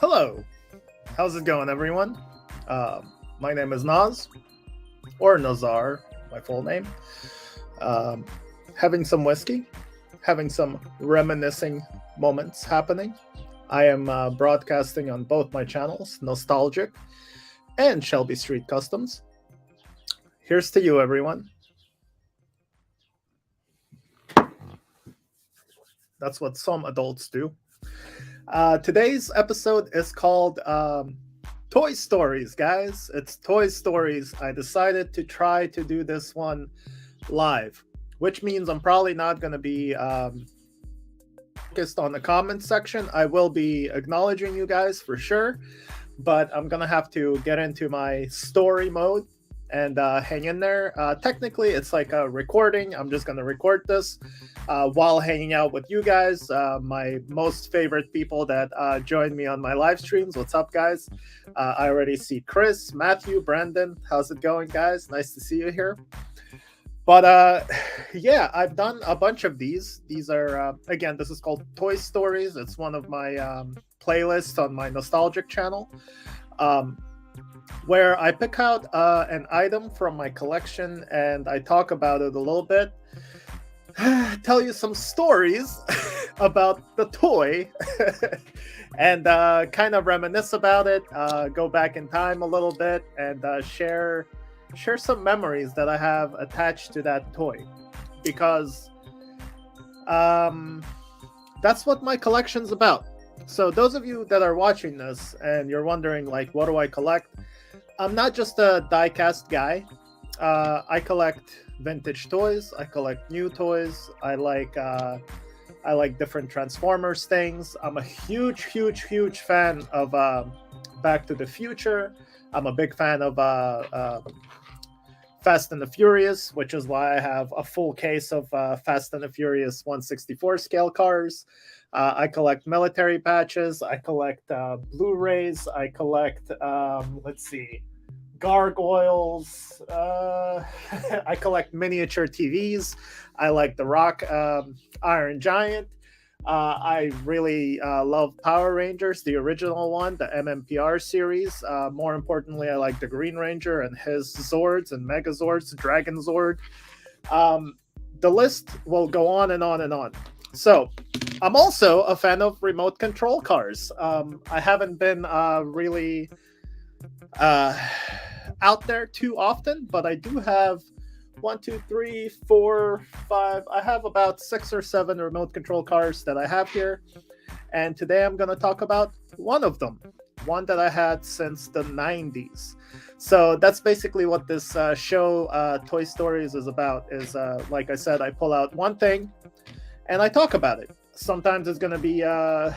Hello, how's it going, everyone? My name is Naz, or Nazar, my full name. Um, Having some whiskey, having some reminiscing moments happening. I am broadcasting on both my channels, Nostalgic and Shelby Street Customs. Here's to you, everyone. That's what some adults do. Today's episode is called Toy Stories, guys. It's Toy Stories. I decided to try to do this one live, which means I'm probably not going to be focused on the comments section. I will be acknowledging you guys for sure, but I'm going to have to get into my story mode and hang in there. Technically, it's like a recording. I'm just going to record this while hanging out with you guys, my most favorite people that join me on my live streams. What's up, guys? I already see Chris, Matthew, Brandon. How's it going, guys? Nice to see you here. But yeah, I've done a bunch of these. These are, again, this is called Toy Stories. It's one of my playlists on my Nostalgic channel. Where I pick out an item from my collection and I talk about it a little bit, tell you some stories about the toy, and kind of reminisce about it, go back in time a little bit, and share some memories that I have attached to that toy, because that's what my collection's about. So those of you that are watching this and you're wondering, like, what do I collect? I'm not just a die-cast guy. I collect vintage toys. I collect new toys. I like different Transformers things. I'm a huge fan of Back to the Future. I'm a big fan of Fast and the Furious, which is why I have a full case of Fast and the Furious 1/64 scale cars. I collect military patches. I collect Blu-rays. I collect, gargoyles. I collect miniature TVs. I like The Rock, Iron Giant. I really love Power Rangers, the original one, the MMPR series. More importantly, I like the Green Ranger and his Zords and Megazords, Dragon Zord. The list will go on and on and on. So, I'm also a fan of remote control cars. I haven't been really out there too often, but I do have 1, 2, 3, 4, 5. I have about 6 or 7 remote control cars that I have here. And today I'm going to talk about one of them, one that I had since the 90s. So that's basically what this show, Toy Stories, is about. Is like I said, I pull out one thing and I talk about it. Sometimes it's going to be a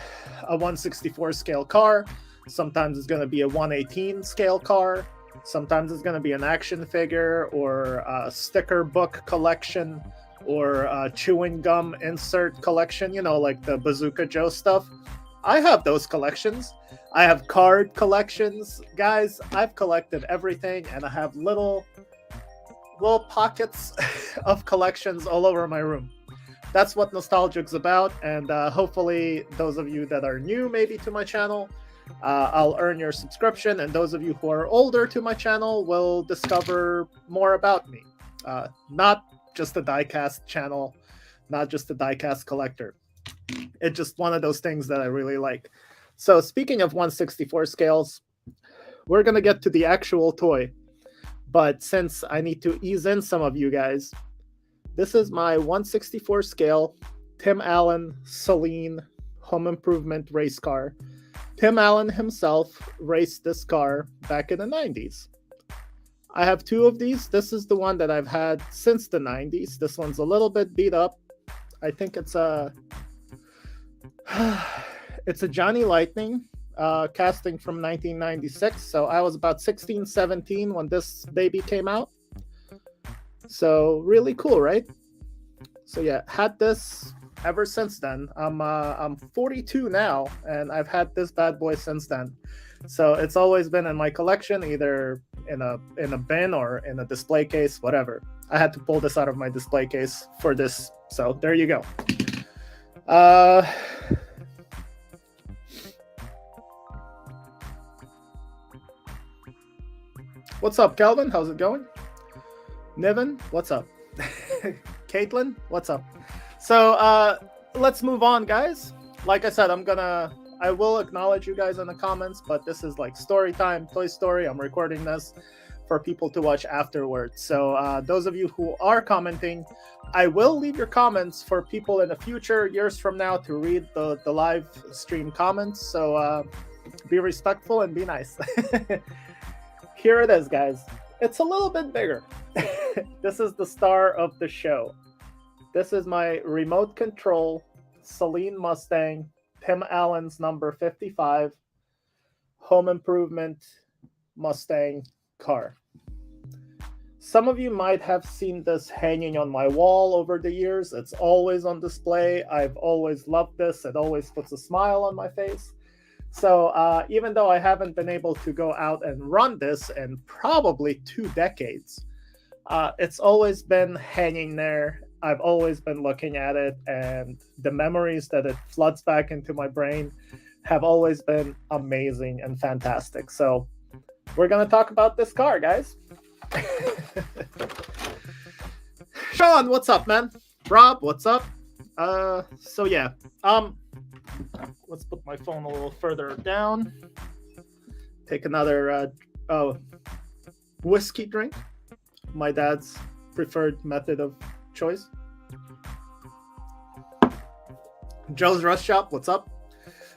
1/64 scale car. Sometimes it's going to be a 1/18 scale car. Sometimes it's going to be an action figure or a sticker book collection or a chewing gum insert collection, you know, like the Bazooka Joe stuff. I have those collections. I have card collections. Guys, I've collected everything, and I have little pockets of collections all over my room. That's what Nostalgic's about, and hopefully those of you that are new maybe to my channel, I'll earn your subscription, and those of you who are older to my channel will discover more about me. Not just a diecast channel, not just a diecast collector. It's just one of those things that I really like. So speaking of 1/64 scales, we're going to get to the actual toy. But since I need to ease in some of you guys, this is my 1/64 scale Tim Allen Saleen Home Improvement race car. Tim Allen himself raced this car back in the 90s. I have 2 of these. This is the one that I've had since the 90s. This one's a little bit beat up. I think it's a Johnny Lightning casting from 1996. So I was about 16, 17 when this baby came out. So really cool, right? So yeah, had this ever since then. I'm 42 now, and I've had this bad boy since then. So it's always been in my collection, either in a bin or in a display case, whatever. I had to pull this out of my display case for this. So there you go. What's up, Calvin? How's it going? Niven, what's up? Caitlin, what's up? So let's move on, guys. Like I said, I will acknowledge you guys in the comments, but this is like story time, Toy Story. I'm recording this for people to watch afterwards. So those of you who are commenting, I will leave your comments for people in the future, years from now, to read the live stream comments. So be respectful and be nice. Here it is, guys. It's a little bit bigger. This is the star of the show. This is my remote control Saleen Mustang, Tim Allen's number 55 home improvement Mustang car. Some of you might have seen this hanging on my wall over the years. It's always on display. I've always loved this. It always puts a smile on my face. So even though I haven't been able to go out and run this in probably 2 decades, it's always been hanging there. I've always been looking at it, and the memories that it floods back into my brain have always been amazing and fantastic. So we're going to talk about this car, guys. Sean, what's up, man? Rob, what's up? So yeah, let's put my phone a little further down. Take another whiskey drink. My dad's preferred method of choice. Joe's Rush Shop, what's up?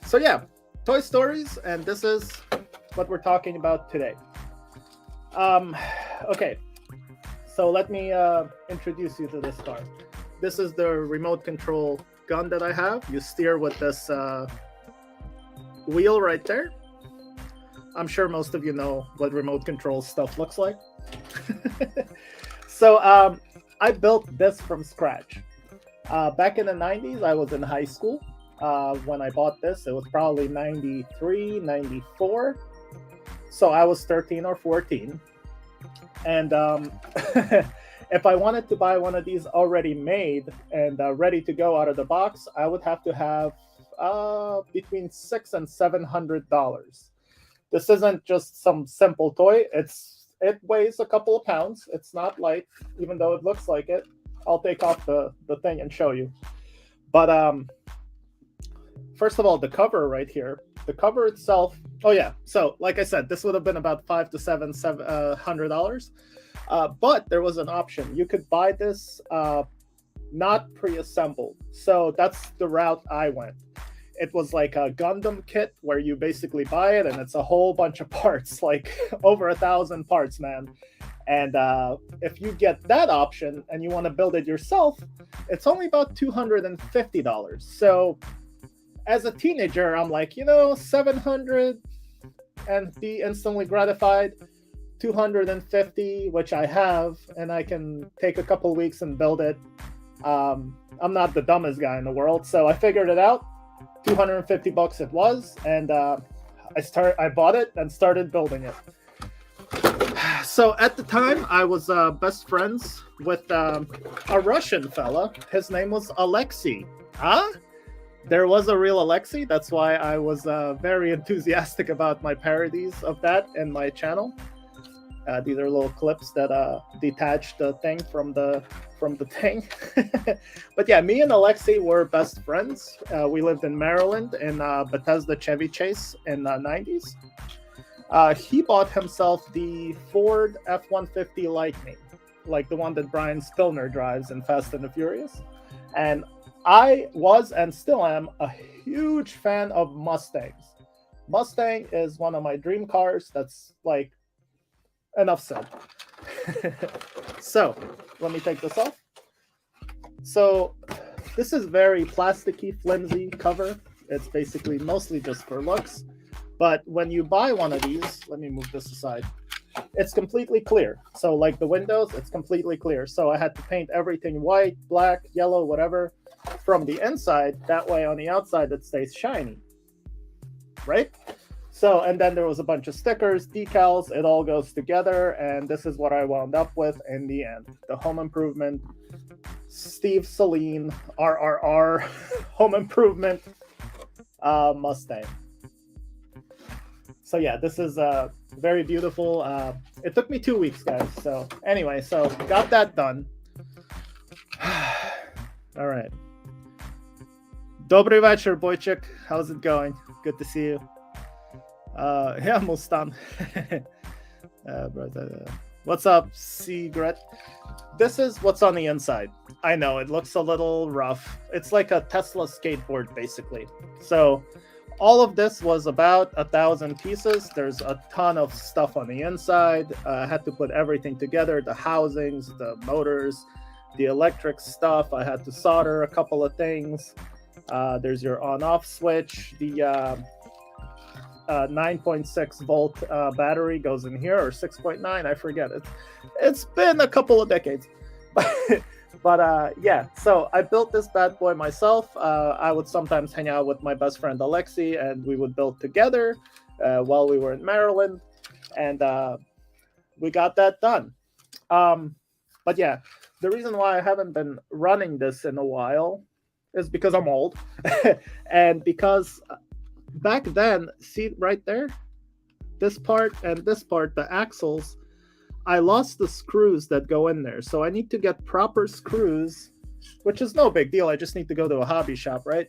So yeah, Toy Stories, and this is what we're talking about today. Okay, so let me introduce you to this car. This is the remote control gun that I have. You steer with this wheel right there. I'm sure most of you know what remote control stuff looks like. So I built this from scratch. Back in the 90s, I was in high school when I bought this. It was probably 93, 94. So I was 13 or 14. And if I wanted to buy one of these already made and ready to go out of the box, I would have to have between $600 and $700. This isn't just some simple toy. It weighs a couple of pounds. It's not light, even though it looks like it. I'll take off the thing and show you. But first of all, the cover right here. The cover itself. Oh yeah. So like I said, this would have been about $500 to $700. But there was an option. You could buy this not pre-assembled. So that's the route I went. It was like a Gundam kit where you basically buy it and it's a whole bunch of parts, like over 1,000 parts, man. And if you get that option and you want to build it yourself, it's only about $250. So as a teenager, I'm like, $700 and be instantly gratified. $250, which I have, and I can take a couple weeks and build it. I'm not the dumbest guy in the world, so I figured it out. $250 it was, and I bought it and started building it. So at the time, I was best friends with a Russian fella. His name was Alexei. Huh? There was a real Alexei. That's why I was very enthusiastic about my parodies of that in my channel. These are little clips that detach the thing from the thing. But yeah, me and Alexei were best friends. We lived in Maryland in Bethesda Chevy Chase in the 90s. He bought himself the Ford F-150 Lightning, like the one that Brian Spillner drives in Fast and the Furious. And I was and still am a huge fan of Mustangs. Mustang is one of my dream cars. That's like enough said. So let me take this off. So this is very plasticky, flimsy cover. It's basically mostly just for looks. But when you buy one of these, let me move this aside. It's completely clear. So like the windows, it's completely clear. So I had to paint everything white, black, yellow, whatever from the inside. That way on the outside, it stays shiny. Right? So, and then there was a bunch of stickers, decals, it all goes together, and this is what I wound up with in the end. The Home Improvement, Steve Saleen, RRR, Home Improvement Mustang. So yeah, this is Very beautiful. It took me 2 weeks, guys. So anyway, so got that done. All right. Dobry wieczór, Boychuk. How's it going? Good to see you. Yeah, Mustang. What's up, Secret? This is what's on the inside. I know it looks a little rough. It's like a Tesla skateboard, basically. So all of this was about 1,000 pieces. There's a ton of stuff on the inside. I had to put everything together, the housings, the motors, the electric stuff. I had to solder a couple of things. There's your on-off switch. The 9.6 volt battery goes in here, or 6.9, I forget. It's been a couple of decades. But yeah, so I built this bad boy myself. I would sometimes hang out with my best friend Alexi, and we would build together while we were in Maryland, and we got that done. But yeah, the reason why I haven't been running this in a while is because I'm old, and because back then, see right there, this part and this part, the axles, I lost the screws that go in there. So I need to get proper screws, which is no big deal. I just need to go to a hobby shop, right?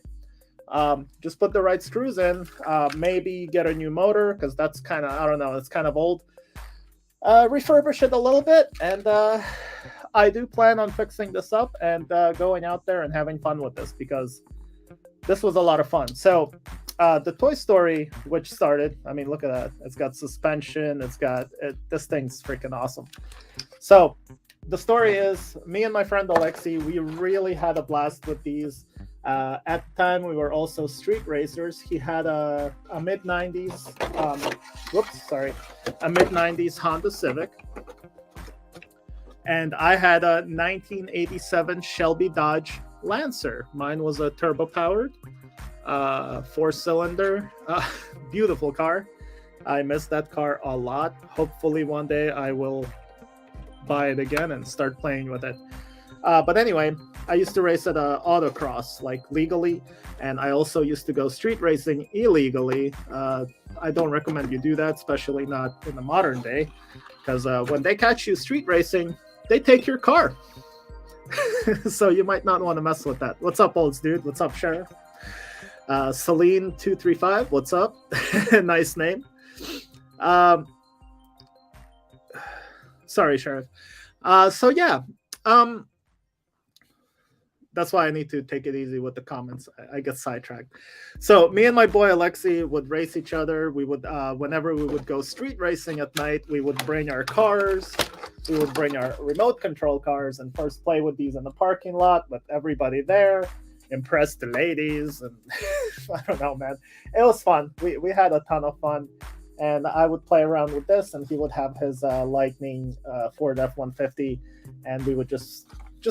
Just put the right screws in, maybe get a new motor, because that's kind of, I don't know, it's kind of old. Refurbish it a little bit, and I do plan on fixing this up and going out there and having fun with this, because this was a lot of fun. So the Toy Story, which started, I mean, look at that. It's got suspension. This thing's freaking awesome. So the story is, me and my friend Alexi, we really had a blast with these. At the time, we were also street racers. He had a mid-90s, a mid-90s Honda Civic. And I had a 1987 Shelby Dodge Lancer. Mine was a turbo-powered 4-cylinder, beautiful car. I miss that car a lot. Hopefully one day I will buy it again and start playing with it. But anyway, I used to race at autocross, like legally, and I also used to go street racing illegally. I don't recommend you do that, especially not in the modern day, because when they catch you street racing, they take your car. So you might not want to mess with that. What's up, olds dude? What's up, Sheriff? Saleen 235, what's up? Nice name. Sorry, Sheriff. So yeah, that's why I need to take it easy with the comments. I get sidetracked. So me and my boy Alexi would race each other. We would, whenever we would go street racing at night, we would bring our cars. We would bring our remote control cars and first play with these in the parking lot with everybody there. Impress the ladies, and I don't know, man. It was fun. We had a ton of fun, and I would play around with this, and he would have his Lightning Ford F-150, and we would just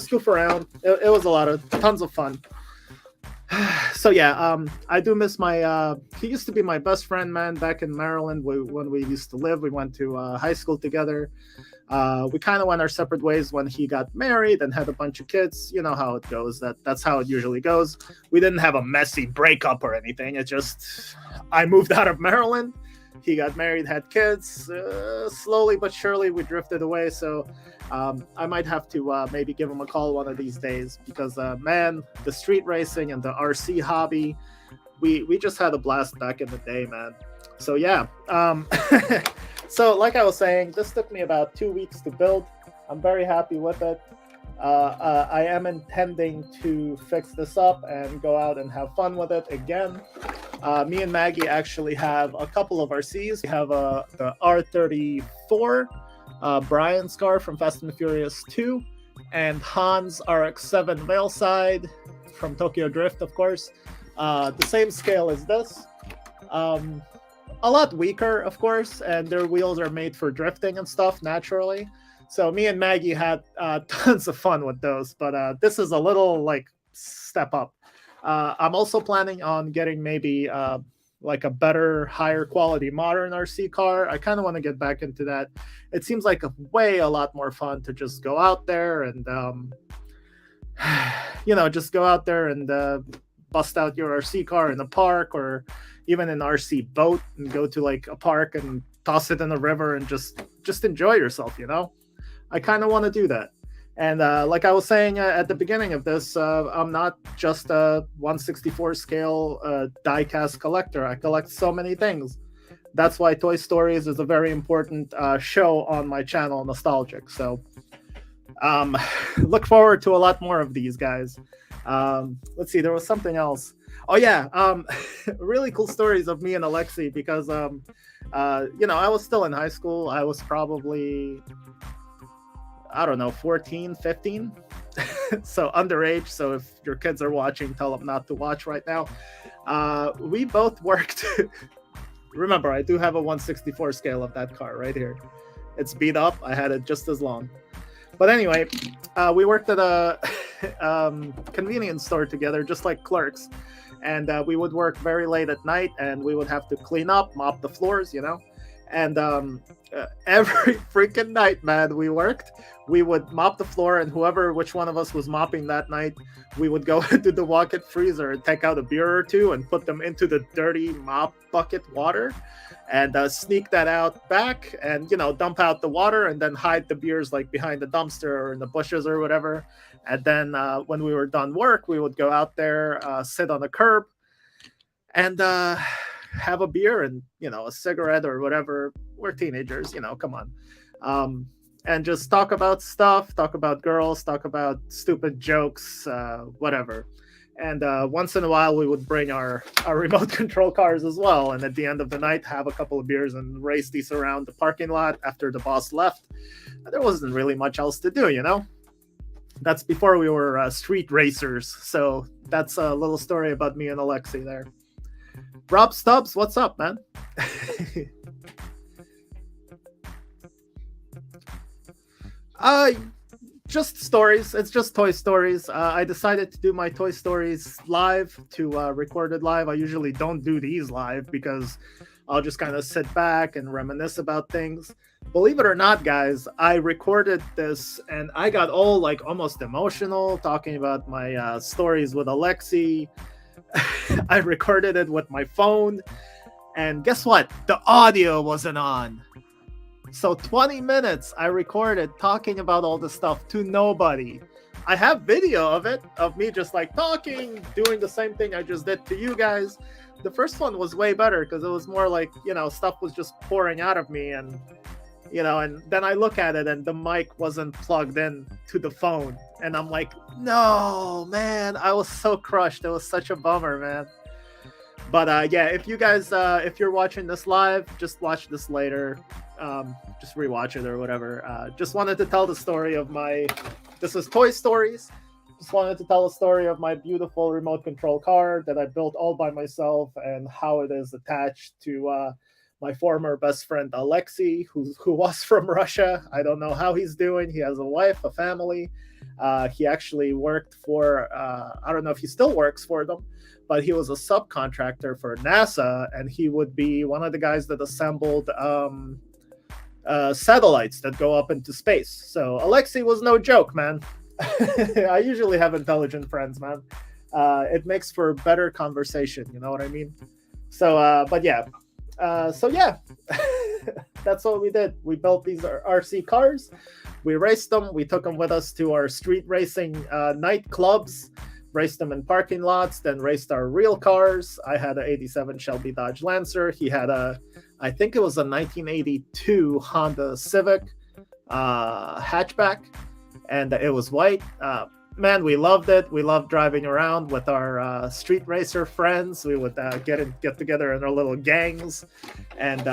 goof around. It was tons of fun. So yeah, I do miss my. He used to be my best friend, man. Back in Maryland, when we used to live, we went to high school together. We kind of went our separate ways when he got married and had a bunch of kids. You know how it goes. That's how it usually goes. We didn't have a messy breakup or anything. It just, I moved out of Maryland. He got married, had kids. Slowly but surely, we drifted away. So I might have to maybe give him a call one of these days, because man, the street racing and the RC hobby, we just had a blast back in the day, man. So yeah. So like I was saying, this took me about 2 weeks to build. I'm very happy with it. I am intending to fix this up and go out and have fun with it again. Me and Maggie actually have a couple of RCs. We have the R34, Brian's car from Fast and the Furious 2, and Han's RX-7 Veilside from Tokyo Drift, of course. The same scale as this. A lot weaker, of course, and their wheels are made for drifting and stuff naturally. So me and Maggie had tons of fun with those, but this is a little like step up. I'm also planning on getting maybe like a better, higher quality modern RC car. I kind of want to get back into that. It seems like a lot more fun to just go out there and, just go out there and bust out your RC car in the park, or even an RC boat and go to like a park and toss it in the river and just enjoy yourself, you know. I kind of want to do that. And like I was saying at the beginning of this, I'm not just a 1/64 scale die-cast collector. I collect so many things. That's why Toy Stories is a very important show on my channel, Nostalgic. So look forward to a lot more of these, guys. Let's see, there was something else. Oh yeah, really cool stories of me and Alexi, because you know, I was still in high school. I was probably, I don't know, 14, 15. So underage. So if your kids are watching, tell them not to watch right now. We both worked. Remember, I do have a 1/64 scale of that car right here. It's beat up. I had it just as long. But anyway, we worked at a convenience store together, just like clerks. And we would work very late at night, and we would have to clean up, mop the floors, you know. And every freaking night, man, we worked. We would mop the floor, and which one of us was mopping that night, we would go into the walk-in freezer and take out a beer or two and put them into the dirty mop bucket water, and sneak that out back, and, you know, dump out the water, and then hide the beers like behind the dumpster or in the bushes or whatever. And then when we were done work, we would go out there, sit on the curb, and have a beer and, you know, a cigarette or whatever. We're teenagers, you know, come on. And just talk about stuff, talk about girls, talk about stupid jokes, whatever. And once in a while, we would bring our remote control cars as well. And at the end of the night, have a couple of beers and race these around the parking lot after the boss left. There wasn't really much else to do, you know? That's before we were street racers. So that's a little story about me and Alexi there. Rob Stubbs, what's up, man? Just stories. It's just Toy Stories. I decided to do my Toy Stories live, to record it live. I usually don't do these live because I'll just kind of sit back and reminisce about things. Believe it or not, guys, I recorded this and I got all like almost emotional talking about my stories with Alexi. I recorded it with my phone, and guess what? The audio wasn't on. So 20 minutes I recorded talking about all this stuff to nobody. I have video of it, of me just like talking, doing the same thing I just did to you guys. The first one was way better because it was more like, you know, stuff was just pouring out of me, and, you know, and then I look at it and the mic wasn't plugged in to the phone. And I'm like, no, man, I was so crushed. It was such a bummer, man. But yeah, if you guys, if you're watching this live, just watch this later. Just rewatch it or whatever. Just wanted to tell the story of this is Toy Stories. Just wanted to tell a story of my beautiful remote control car that I built all by myself, and how it is attached to my former best friend Alexei, who was from Russia. I don't know how he's doing. He has a wife, a family. He actually worked for, I don't know if he still works for them, but he was a subcontractor for NASA, and he would be one of the guys that assembled satellites that go up into space. So Alexei was no joke, man. I usually have intelligent friends, man. It makes for better conversation, you know what I mean? So, but yeah. So yeah, that's what we did. We built these RC cars. We raced them. We took them with us to our street racing nightclubs, raced them in parking lots, then raced our real cars. I had an 87 Shelby Dodge Lancer. He had I think it was a 1982 Honda Civic hatchback, and it was white. Man, we loved it. We loved driving around with our street racer friends. We would get together in our little gangs and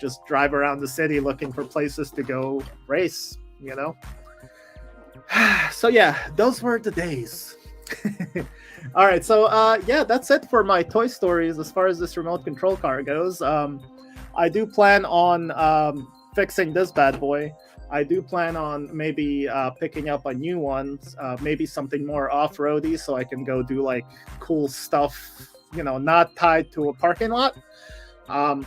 just drive around the city looking for places to go race, you know? So yeah, those were the days. All right, so yeah, that's it for my Toy Stories as far as this remote control car goes. I do plan on fixing this bad boy. I do plan on maybe picking up a new one, maybe something more off-roady, so I can go do like cool stuff, you know, not tied to a parking lot.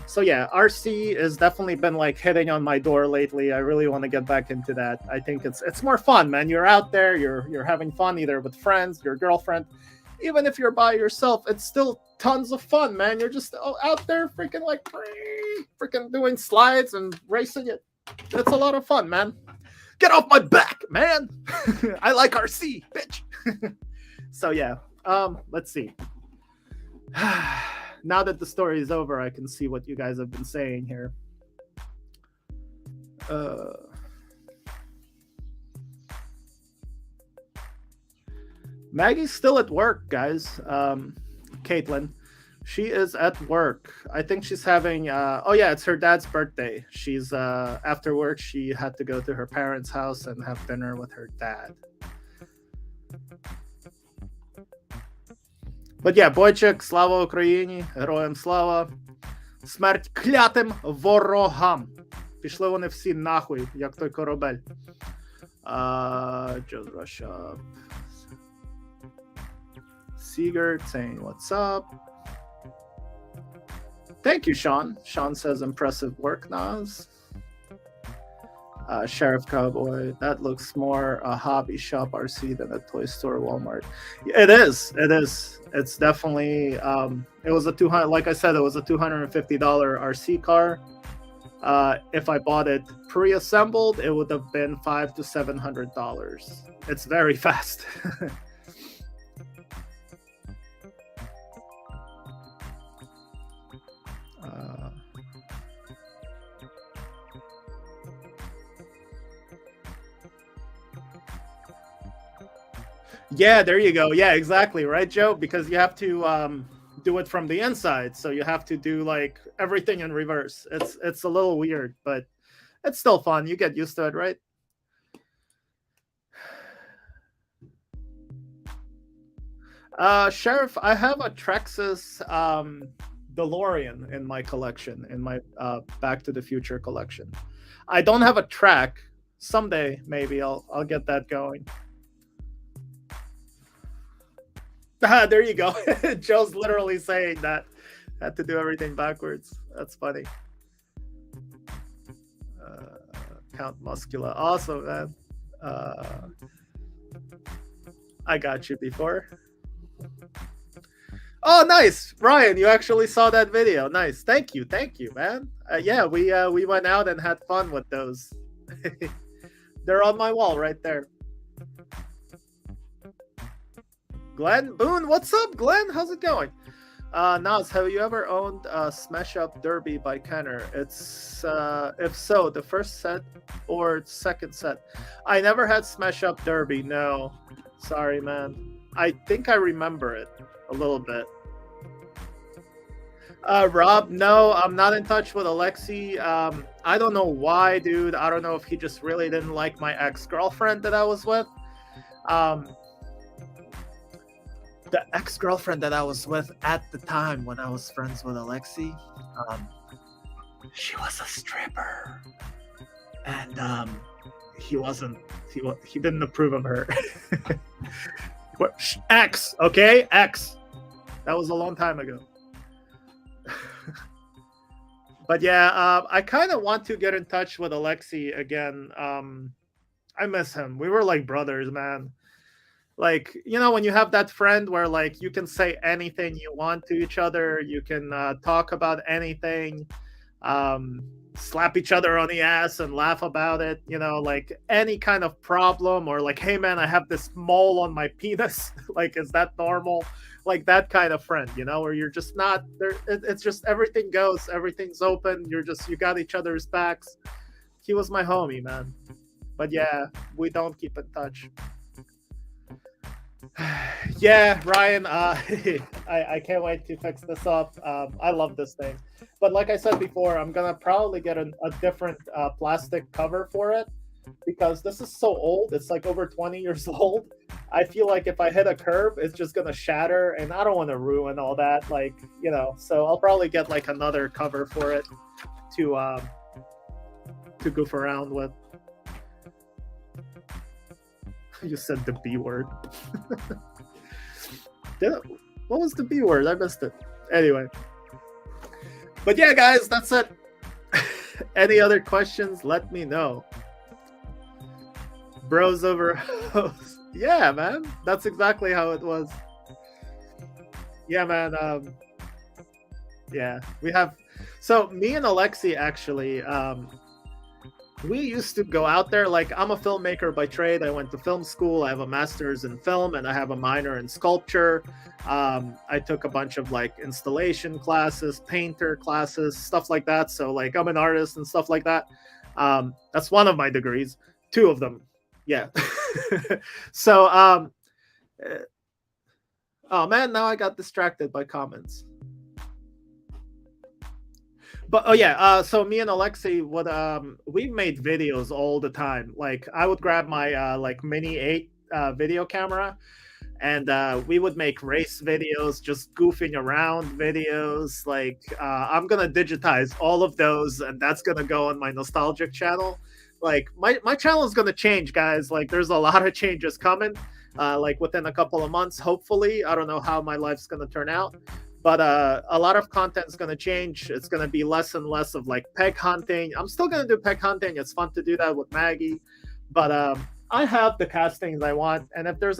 So yeah, RC has definitely been like hitting on my door lately. I really want to get back into that. I think it's more fun, man. You're out there, you're having fun either with friends, your girlfriend. Even if you're by yourself, it's still tons of fun, man. You're just out there freaking like freaking doing slides and racing it. It's a lot of fun, man. Get off my back, man. I like RC, bitch. So yeah, let's see. Now that the story is over, I can see what you guys have been saying here. Maggie's still at work, guys. Caitlin, she is at work. I think she's having. Oh yeah, it's her dad's birthday. She's after work. She had to go to her parents' house and have dinner with her dad. But yeah, Бойчик, слава Україні, героям слава, смерть клятим ворогам. Пішли вони всі нахуй, як той корабель. Just rush up. Sigurd saying what's up. Thank you, Sean. Sean says impressive work, Nas. Sheriff Cowboy, that looks more a hobby shop RC than a toy store Walmart. It is. It's definitely. It was a 200. Like I said, it was a $250 RC car. If I bought it pre-assembled, it would have been $500 to $700. It's very fast. Yeah, there you go. Yeah, exactly. Right, Joe? Because you have to do it from the inside. So you have to do like everything in reverse. It's a little weird, but it's still fun. You get used to it, right? Sheriff, I have a Trexus DeLorean in my collection, in my Back to the Future collection. I don't have a track. Someday, maybe I'll get that going. There you go. Joe's literally saying that. Had to do everything backwards. That's funny. Count Muscula. Awesome, man. I got you before. Oh, nice. Ryan, you actually saw that video. Nice. Thank you, man. Yeah, we went out and had fun with those. They're on my wall right there. Glenn Boone, what's up, Glenn? How's it going? Nas, have you ever owned a Smash Up Derby by Kenner? It's if so, the first set or second set. I never had Smash Up Derby. No, sorry, man. I think I remember it a little bit. Rob, no, I'm not in touch with Alexi. I don't know why, dude. I don't know if he just really didn't like my ex-girlfriend that I was with. The ex-girlfriend that I was with at the time when I was friends with Alexi, she was a stripper, and he didn't approve of her. Ex, okay, ex. That was a long time ago. But yeah, I kind of want to get in touch with Alexi again. I miss him. We were like brothers, man. Like, you know, when you have that friend where like you can say anything you want to each other, you can talk about anything, slap each other on the ass and laugh about it, you know, like any kind of problem, or like, hey man, I have this mole on my penis. Like, is that normal? Like that kind of friend, you know, where you're just not there. It's just everything goes, everything's open. You got each other's backs. He was my homie, man. But yeah, we don't keep in touch. Yeah, Ryan, I can't wait to fix this up. I love this thing. But like I said before, I'm going to probably get a different plastic cover for it, because this is so old. It's like over 20 years old. I feel like if I hit a curb, it's just going to shatter, and I don't want to ruin all that. Like, you know, so I'll probably get like another cover for it to goof around with. You said the B word. What was the B word? I missed it. Anyway. But yeah, guys, that's it. Any other questions? Let me know. Bros over hoes. Yeah, man. That's exactly how it was. Yeah, man. Yeah, we have So me and Alexi actually, we used to go out there. Like, I'm a filmmaker by trade. I went to film school. I have a master's in film and I have a minor in sculpture. I took a bunch of like installation classes, painter classes, stuff like that. So like I'm an artist and stuff like that. That's one of my degrees, two of them. Yeah. So oh man, now I got distracted by comments. But oh yeah, so me and Alexei would we made videos all the time. Like I would grab my like mini 8 video camera, and we would make race videos, just goofing around videos. Like I'm gonna digitize all of those, and that's gonna go on my nostalgic channel. Like my channel is gonna change, guys. Like there's a lot of changes coming. Like within a couple of months, hopefully. I don't know how my life's gonna turn out, but a lot of content is going to change. It's going to be less and less of like peg hunting. I'm still going to do peg hunting. It's fun to do that with Maggie, but I have the castings I want, and if there's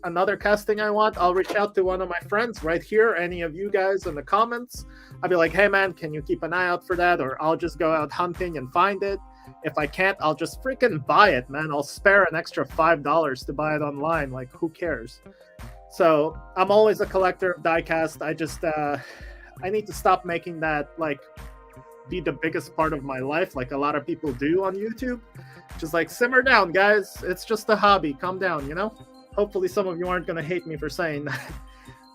another casting I want, I'll reach out to one of my friends right here, any of you guys in the comments. I'll be like, hey man, can you keep an eye out for that? Or I'll just go out hunting and find it. If I can't, I'll just freaking buy it, man. I'll spare an extra $5 to buy it online. Like, who cares? So I'm always a collector of diecast. I just I need to stop making that like be the biggest part of my life, like a lot of people do on YouTube. Just like, simmer down, guys. It's just a hobby. Calm down, you know. Hopefully, some of you aren't gonna hate me for saying that.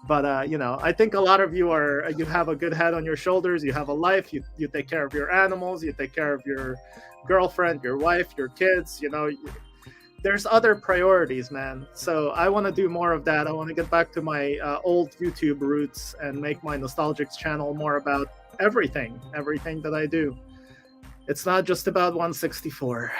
But you know, I think a lot of you have a good head on your shoulders. You have a life. You take care of your animals. You take care of your girlfriend, your wife, your kids. You know. There's other priorities, man. So I want to do more of that. I want to get back to my old YouTube roots and make my Nostalgics channel more about everything that I do. It's not just about 164.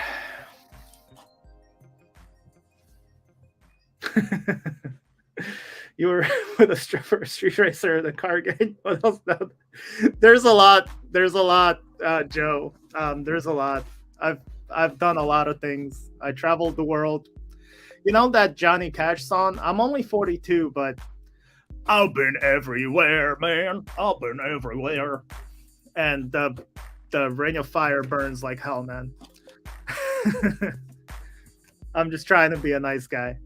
You were with a street racer in a car game. What else? There's a lot, Joe. There's a lot. I've done a lot of things. I traveled the world. You know that Johnny Cash song? I'm only 42, but I've been everywhere, man. I've been everywhere. And the Ring of Fire burns like hell, man. I'm just trying to be a nice guy.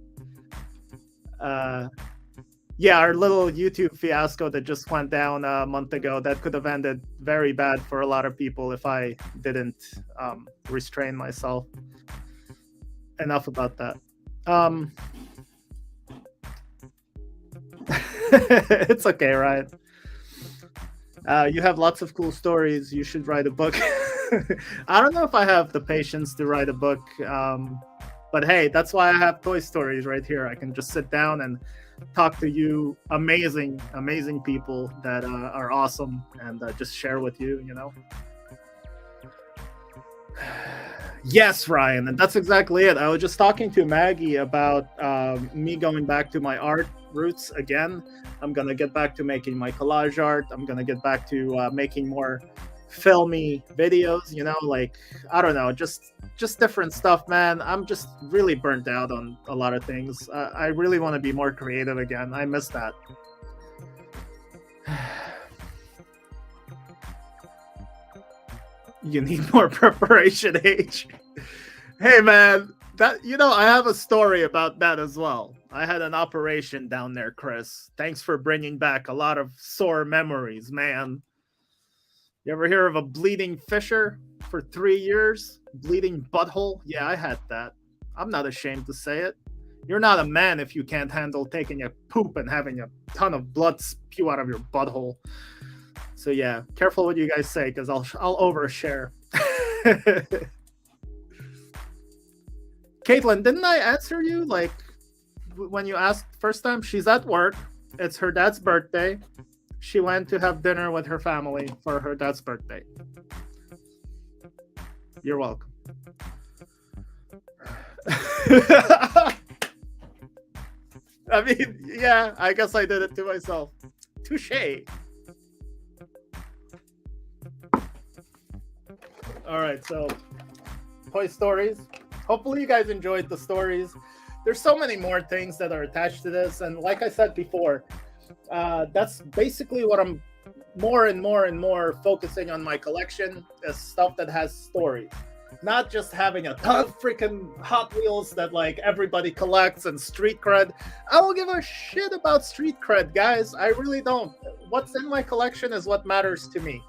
Yeah, our little YouTube fiasco that just went down a month ago, that could have ended very bad for a lot of people if I didn't restrain myself. Enough about that. It's okay, Ryan. You have lots of cool stories. You should write a book. I don't know if I have the patience to write a book, but hey, that's why I have Toy Stories right here. I can just sit down and talk to you amazing people that are awesome, and just share with you, you know. Yes, Ryan, and that's exactly it. I was just talking to Maggie about me going back to my art roots again. I'm gonna get back to making my collage art. I'm gonna get back to making more filmy videos, you know, like, I don't know, just different stuff, man. I'm just really burnt out on a lot of things. I really want to be more creative again. I miss that. You need more preparation, H. Hey man, that, you know, I have a story about that as well. I had an operation down there, Chris. Thanks for bringing back a lot of sore memories, man. You ever hear of a bleeding fissure for 3 years? Bleeding butthole? Yeah, I had that. I'm not ashamed to say it. You're not a man if you can't handle taking a poop and having a ton of blood spew out of your butthole. So yeah, careful what you guys say, because I'll overshare. Caitlin, didn't I answer you like when you asked first time? She's at work. It's her dad's birthday. She went to have dinner with her family for her dad's birthday. You're welcome. I mean, yeah, I guess I did it to myself. Touché. All right, so Toy Stories. Hopefully you guys enjoyed the stories. There's so many more things that are attached to this, and like I said before, that's basically what I'm more and more and more focusing on my collection is stuff that has stories. Not just having a ton of freaking Hot Wheels that like everybody collects and street cred. I don't give a shit about street cred, guys. I really don't. What's in my collection is what matters to me.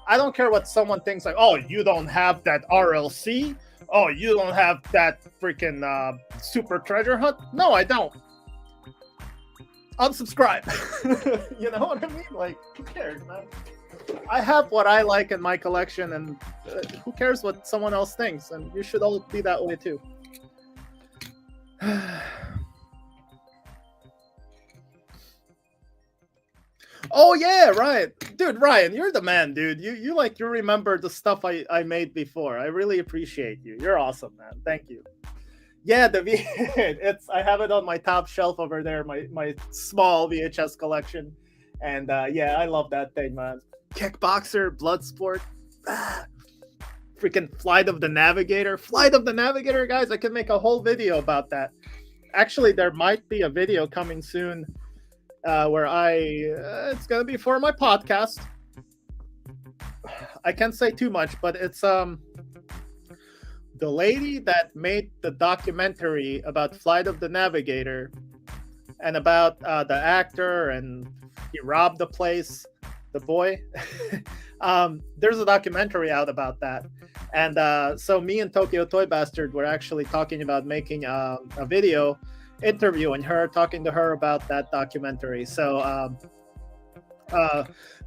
I don't care what someone thinks, like, oh, you don't have that RLC? Oh, you don't have that freaking Super Treasure Hunt? No, I don't. Unsubscribe. You know what I mean? Like, who cares, man? I have what I like in my collection, and who cares what someone else thinks? And you should all be that way too. Oh yeah, Ryan. Dude, Ryan, you're the man, dude. You remember the stuff I made before. I really appreciate you. You're awesome, man. Thank you. Yeah, I have it on my top shelf over there, my small VHS collection. And yeah, I love that thing, man. Kickboxer, Bloodsport, freaking Flight of the Navigator. Flight of the Navigator, guys, I could make a whole video about that. Actually, there might be a video coming soon where it's gonna be for my podcast. I can't say too much, but it's the lady that made the documentary about Flight of the Navigator and about the actor, and he robbed the place, the boy. There's a documentary out about that, and so me and Tokyo Toy Bastard were actually talking about making a video interviewing her, talking to her about that documentary. So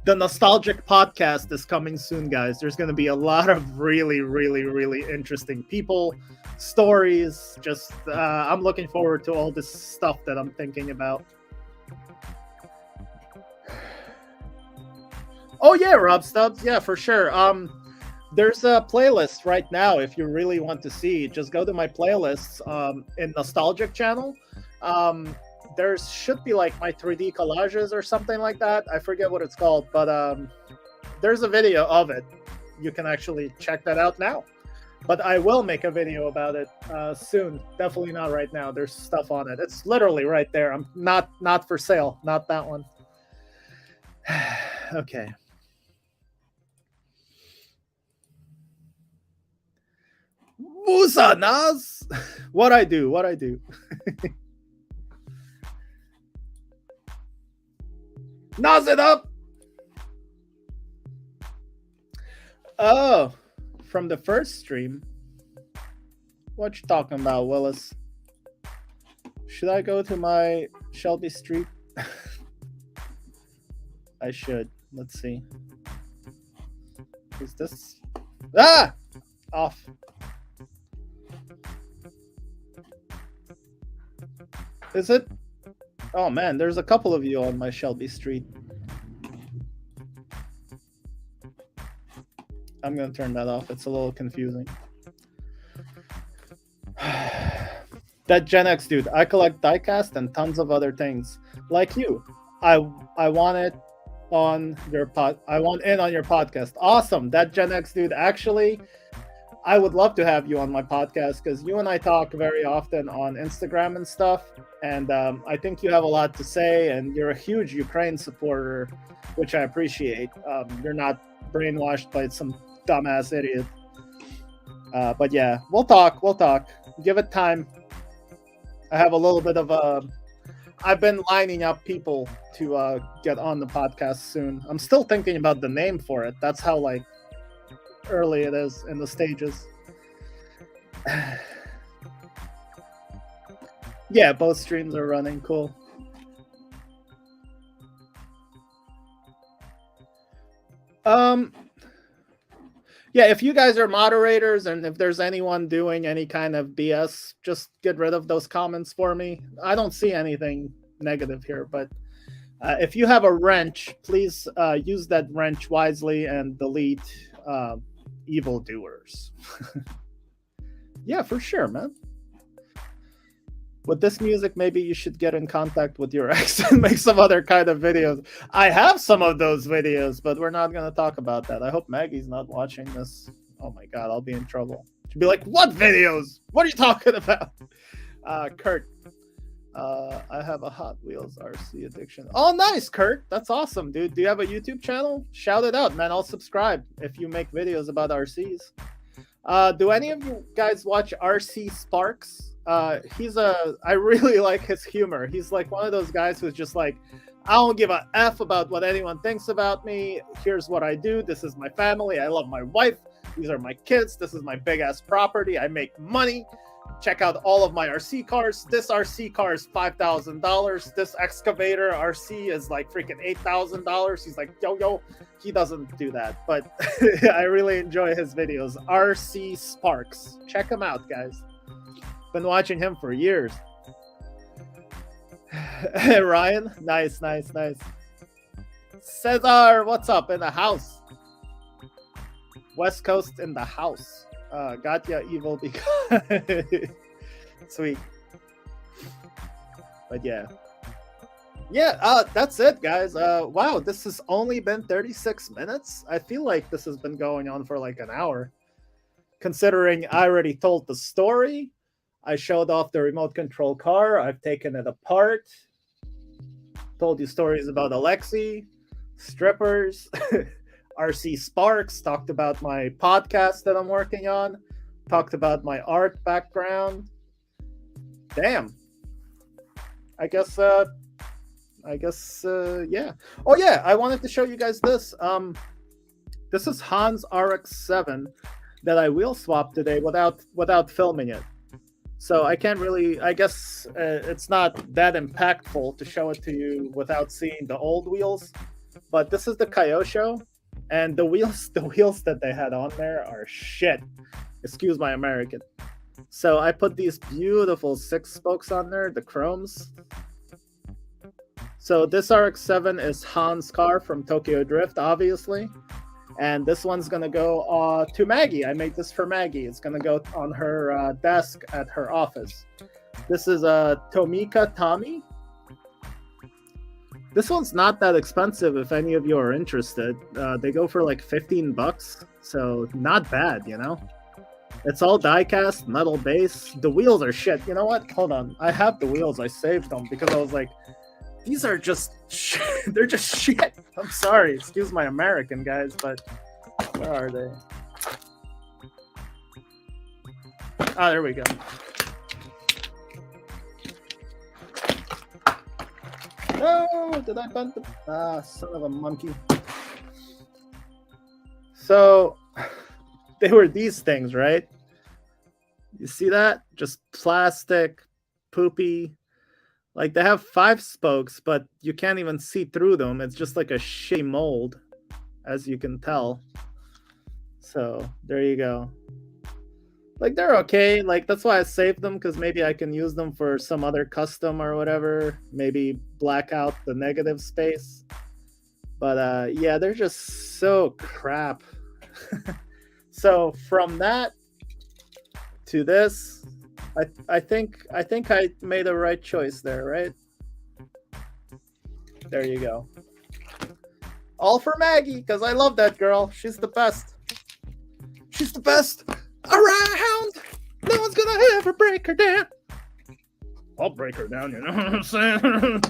the nostalgic podcast is coming soon, guys. There's going to be a lot of really, really, really interesting people, stories. Just I'm looking forward to all this stuff that I'm thinking about. Oh yeah, Rob Stubbs. Yeah, for sure. There's a playlist right now. If you really want to see, just go to my playlists in Nostalgic channel. There should be like my 3D collages or something like that. I forget what it's called, but there's a video of it. You can actually check that out now. But I will make a video about it soon. Definitely not right now. There's stuff on it. It's literally right there. I'm not for sale. Not that one. Okay. Musa Nas, what I do. Nas it up. Oh, from the first stream. What you talking about, Willis? Should I go to my Shelby Street? I should. Let's see. Is this? Ah! Off. Is it? Oh man, there's a couple of you on my Shelby Street. I'm gonna turn that off. It's a little confusing. That Gen X dude. I collect diecast and tons of other things. Like you. I want it on your I want in on your podcast. Awesome. That Gen X dude. Actually, I would love to have you on my podcast because you and I talk very often on Instagram and stuff. And I think you have a lot to say, and you're a huge Ukraine supporter, which I appreciate. You're not brainwashed by some dumbass idiot. But yeah, we'll talk. Give it time. I have a little bit of I've been lining up people to get on the podcast soon. I'm still thinking about the name for it. That's how like early it is in the stages. Yeah, both streams are running. Cool. Yeah, if you guys are moderators and if there's anyone doing any kind of BS, just get rid of those comments for me. I don't see anything negative here, but if you have a wrench, please use that wrench wisely and delete evildoers. Yeah, for sure, man. With this music, maybe you should get in contact with your ex and make some other kind of videos. I have some of those videos, but we're not going to talk about that. I hope Maggie's not watching this. Oh my God, I'll be in trouble. She'll be like, what videos? What are you talking about? Kurt, I have a Hot Wheels RC addiction. Oh, nice, Kurt. That's awesome, dude. Do you have a YouTube channel? Shout it out, man. I'll subscribe if you make videos about RCs. Do any of you guys watch RC Sparks? I really like his humor. He's like one of those guys who's just like, I don't give a F about what anyone thinks about me. Here's what I do. This is my family. I love my wife. These are my kids. This is my big ass property. I make money. Check out all of my RC cars. This RC car is $5,000. This excavator RC is like freaking $8,000. He's like, yo. He doesn't do that, but I really enjoy his videos. RC Sparks. Check him out, guys. Been watching him for years. Ryan, nice. Cesar, what's up in the house? West Coast in the house. Got ya, evil because sweet. But yeah, that's it, guys. Wow, this has only been 36 minutes. I feel like this has been going on for like an hour, considering I already told the story. I showed off the remote control car. I've taken it apart, told you stories about Alexi, strippers, RC Sparks, talked about my podcast that I'm working on, talked about my art background. Damn. I guess, yeah. Oh yeah, I wanted to show you guys this. This is Hans RX-7 that I wheel swapped today without filming it. So I can't really, I guess it's not that impactful to show it to you without seeing the old wheels. But this is the Kyosho, and the wheels that they had on there are shit. Excuse my American. So I put these beautiful 6 spokes on there, the chromes. So this RX-7 is Han's car from Tokyo Drift, obviously. And this one's going to go to Maggie. I made this for Maggie. It's going to go on her desk at her office. This is a Tomika Tommy. This one's not that expensive if any of you are interested. They go for like $15, so not bad, you know? It's all die-cast, metal base. The wheels are shit. You know what? Hold on. I have the wheels. I saved them because I was like, these are just they're just shit. I'm sorry. Excuse my American, guys, but where are they? Ah, there we go. No, did I bump the... Ah, son of a monkey. So, they were these things, right? You see that? Just plastic, poopy. Like, they have 5 spokes, but you can't even see through them. It's just like a shitty mold, as you can tell. So, there you go. Like, they're okay. Like, that's why I saved them, because maybe I can use them for some other custom or whatever. Maybe black out the negative space. But, yeah, they're just so crap. So, from that to this... I think I made a right choice there, right? There you go. All for Maggie, because I love that girl. She's the best. She's the best around. No one's gonna ever break her down. I'll break her down, you know what I'm saying?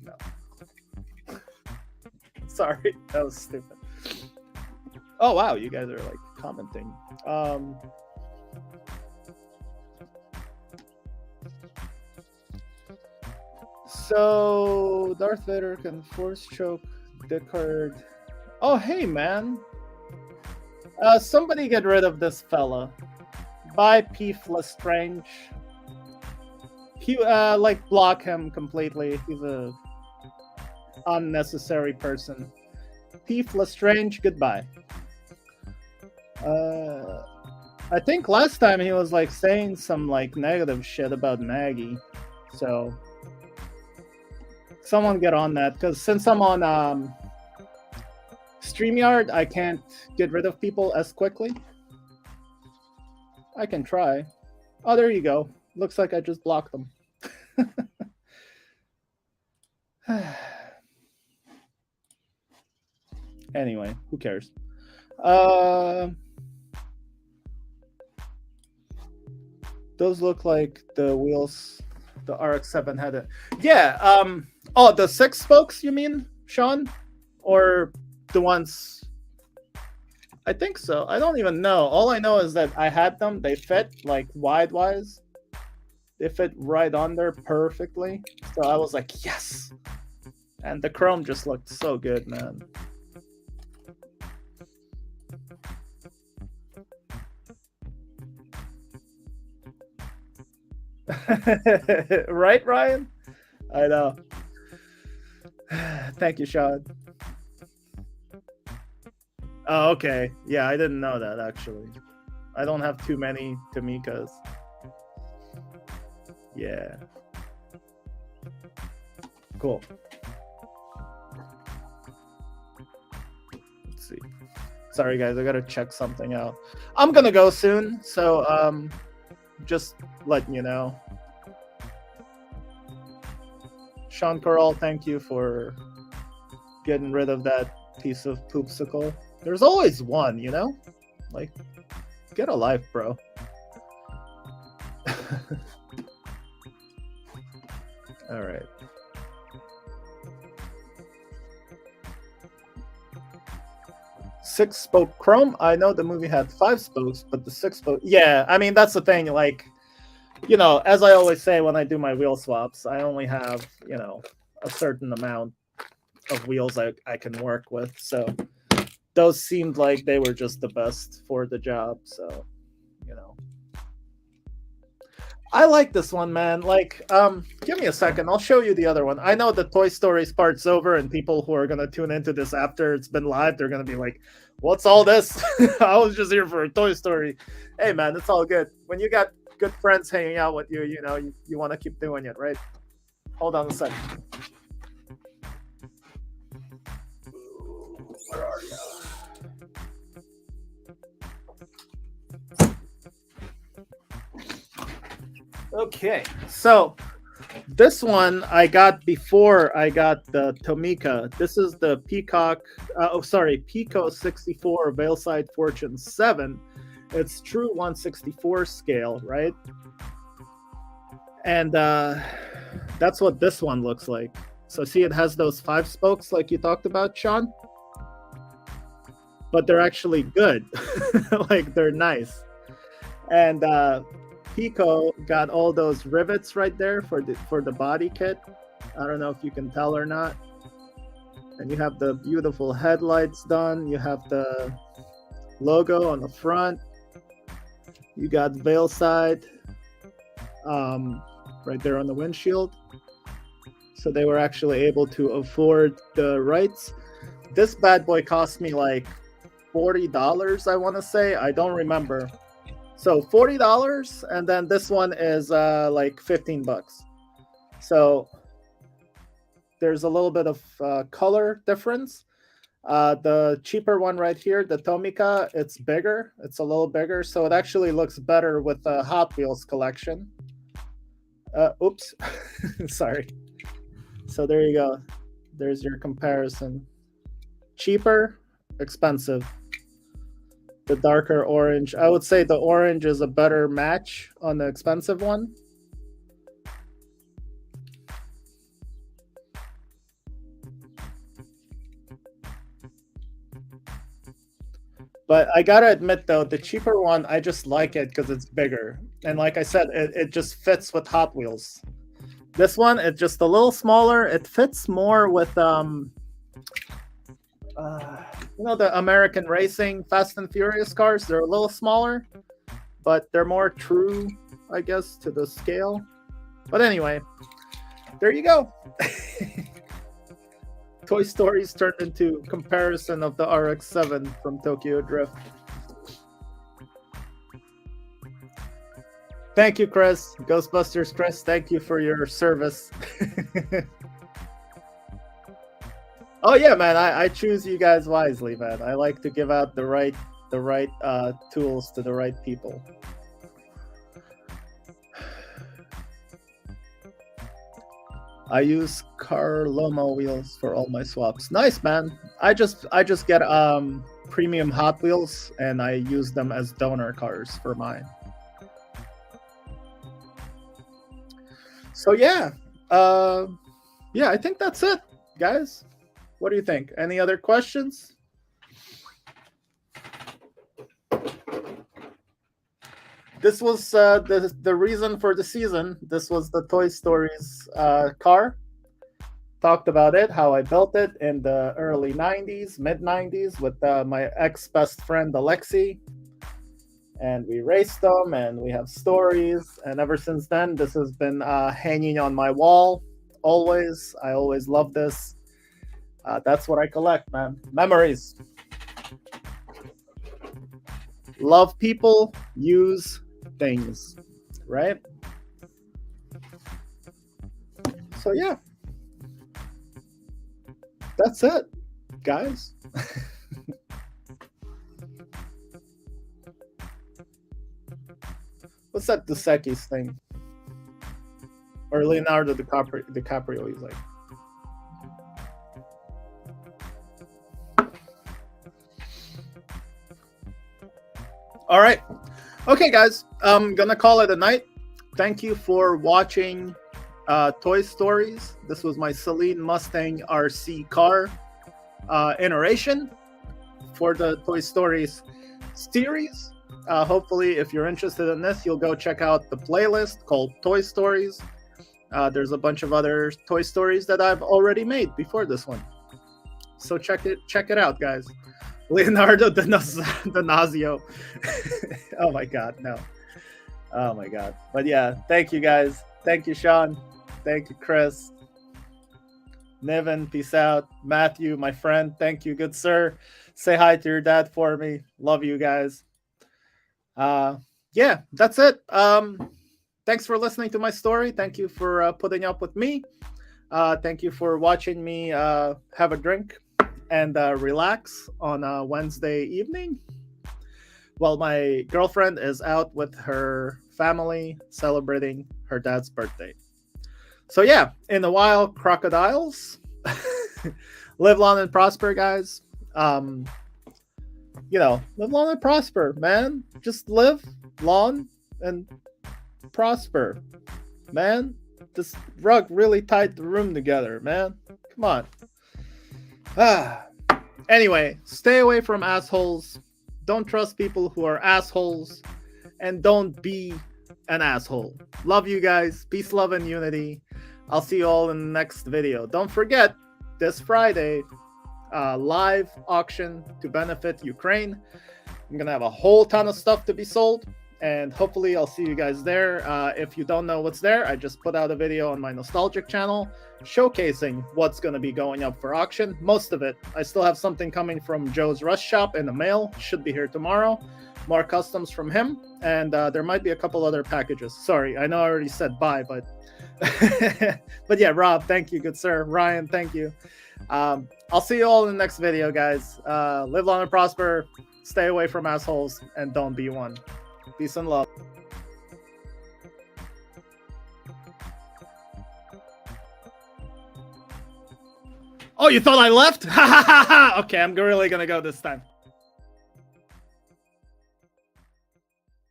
No. Sorry, that was stupid. Oh wow, you guys are like commenting. So Darth Vader can force choke Dickard. Oh hey man. Somebody get rid of this fella. Bye P. Lestrange. He like block him completely. He's a unnecessary person. P. Lestrange, goodbye. I think last time he was like saying some like negative shit about Maggie. So someone get on that, because since I'm on StreamYard, I can't get rid of people as quickly. I can try. Oh, there you go. Looks like I just blocked them. Anyway, who cares? Those look like the wheels The RX-7 had it. Yeah. Oh, the 6 spokes, you mean, Sean? Or the ones? I think so. I don't even know. All I know is that I had them. They fit like wide-wise. They fit right on there perfectly. So I was like, yes. And the chrome just looked so good, man. Right, Ryan? I know. Thank you, Sean. Oh, okay. Yeah, I didn't know that actually. I don't have too many Tamikas. Yeah. Cool. Let's see. Sorry guys, I gotta check something out. I'm gonna go soon, so just letting you know. Sean Corral, thank you for getting rid of that piece of poopsicle. There's always one, you know? Like, get a life, bro. All right. Six-spoke chrome. I know the movie had 5 spokes, but the 6-spoke. Yeah, I mean that's the thing. Like, you know, as I always say when I do my wheel swaps, I only have, you know, a certain amount of wheels I can work with. So those seemed like they were just the best for the job. So, you know, I like this one, man. Like, give me a second. I'll show you the other one. I know the Toy Story part's over, and people who are gonna tune into this after it's been live, they're gonna be like, "What's all this?" I was just here for a Toy Story. Hey, man, it's all good. When you got good friends hanging out with you, you know, you want to keep doing it, right? Hold on a second. Where are you? Okay, so this one I got before I got the Tomika. This is the Peacock, Pico 64 Veilside Fortune 7. It's true 1/64 scale, right? And that's what this one looks like. So see, it has those 5 spokes like you talked about, Sean. But they're actually good. Like, they're nice. And Pico got all those rivets right there for the body kit. I don't know if you can tell or not. And you have the beautiful headlights done. You have the logo on the front. You got Veilside right there on the windshield. So they were actually able to afford the rights. This bad boy cost me like $40, I want to say. I don't remember. So $40, and then this one is like $15. So there's a little bit of color difference. The cheaper one right here, the Tomika, it's bigger. It's a little bigger, so it actually looks better with the Hot Wheels collection. Oops, sorry. So there you go. There's your comparison. Cheaper, expensive. The darker orange. I would say the orange is a better match on the expensive one. But I gotta admit though, the cheaper one, I just like it because it's bigger. And like I said, it just fits with Hot Wheels. This one, it's just a little smaller. It fits more with you know, the American racing Fast and Furious cars. They're a little smaller, but they're more true, I guess, to the scale. But anyway, there you go. Toy Stories turned into comparison of the RX-7 from Tokyo Drift. Thank you, Chris. Ghostbusters Chris, thank you for your service. Oh yeah, man, I choose you guys wisely, man. I like to give out the right tools to the right people. I use Carlomo wheels for all my swaps. Nice, man. I just get premium Hot Wheels and I use them as donor cars for mine. So yeah, yeah, I think that's it, guys. What do you think? Any other questions? This was the reason for the season. This was the Toy Stories car. Talked about it, how I built it in the early 90s, mid 90s with my ex best friend Alexi. And we raced them and we have stories. And ever since then, this has been hanging on my wall always. I always love this. That's what I collect, man. Memories. Love people, use things, right? So yeah, that's it, guys. What's that Dos Equis thing? Or Leonardo DiCaprio, he's like. All right. Okay, guys. I'm going to call it a night. Thank you for watching Toy Stories. This was my Saleen Mustang RC car iteration for the Toy Stories series. Hopefully, if you're interested in this, you'll go check out the playlist called Toy Stories. There's a bunch of other Toy Stories that I've already made before this one. So check it out, guys. Leonardo Donazio. Oh my God, no. Oh my God. But yeah, thank you guys. Thank you, Sean. Thank you, Chris. Niven, peace out. Matthew, my friend, thank you, good sir. Say hi to your dad for me. Love you guys. Yeah, that's it. Thanks for listening to my story. Thank you for putting up with me. Thank you for watching me have a drink and relax on a Wednesday evening while my girlfriend is out with her family celebrating her dad's birthday. So yeah, in a while, crocodiles. Live long and prosper, guys. Live long and prosper, man. Just live long and prosper, man. This rug really tied the room together, man. Come on. Anyway, stay away from assholes. Don't trust people who are assholes. And don't be an asshole. Love you guys. Peace, love, and unity. I'll see you all in the next video. Don't forget, this Friday, live auction to benefit Ukraine. I'm going to have a whole ton of stuff to be sold. And hopefully I'll see you guys there. If you don't know what's there, I just put out a video on my Nostalgic channel showcasing what's going to be going up for auction. Most of it. I still have something coming from Joe's Rush Shop in the mail. Should be here tomorrow. More customs from him. And there might be a couple other packages. Sorry, I know I already said bye, but... but yeah, Rob, thank you, good sir. Ryan, thank you. I'll see you all in the next video, guys. Live long and prosper. Stay away from assholes. And don't be one. Peace and love. Oh, you thought I left? Okay, I'm really gonna go this time.